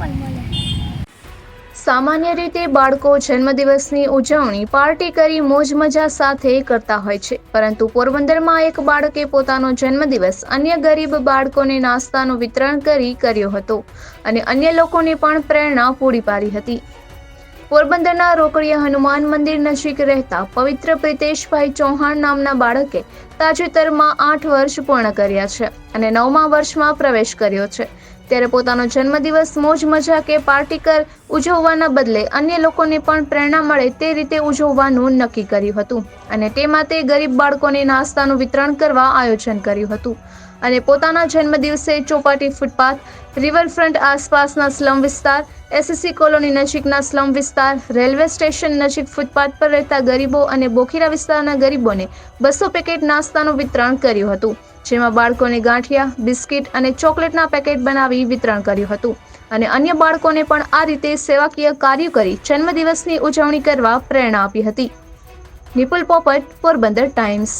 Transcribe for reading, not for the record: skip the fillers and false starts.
પણ મળે. સામાન્ય રીતે બાળકો જન્મદિવસની ઉજવણી પાર્ટી કરી મોજ મજા સાથે કરતા હોય છે, પરંતુ પોરબંદરમાં એક બાળકે પોતાનો જન્મદિવસ અન્ય ગરીબ બાળકોને નાસ્તાનું વિતરણ કરી કર્યો હતો અને અન્ય લોકોને પણ પ્રેરણા પૂરી પાડી હતી. પોરબંદરના રોકડિયા હનુમાન મંદિર નજીક રહેતા પવિત્ર પ્રિતેશભાઈ ચૌહાણ નામના બાળકે તાજેતરમાં 8 વર્ષ પૂર્ણ કર્યા છે અને 9મા વર્ષમાં પ્રવેશ કર્યો છે. ત્યારે પોતાનો જન્મદિવસ મોજ મજા કે પાર્ટી કર ઉજવવાના બદલે અન્ય લોકોને પણ પ્રેરણા મળે તે રીતે ઉજવવાનું નક્કી કર્યું હતું અને તે માટે ગરીબ બાળકોને નાસ્તાનું વિતરણ કરવા આયોજન કર્યું હતું અને પોતાના જન્મદિવસે ચોપાટી ફૂટપાથ, રિવરફ્રન્ટ આસપાસના સ્લમ વિસ્તાર, એસએસસી કોલોની નજીકના સ્લમ વિસ્તાર, રેલવે સ્ટેશન નજીક ફૂટપાથ પર રહેતા ગરીબો અને બોખીરા વિસ્તારના ગરીબોને 200 પેકેટ નાસ્તાનું વિતરણ કર્યું હતું, જેમાં બાળકોને ગાંઠિયા, બિસ્કિટ અને ચોકલેટના પેકેટ બનાવી વિતરણ કર્યું હતું અને અન્ય બાળકોને પણ આ રીતે સેવાકીય કાર્ય કરી જન્મદિવસની ઉજવણી કરવા પ્રેરણા આપી હતી. નિપુલ પોપટ, પોરબંદર ટાઈમ્સ.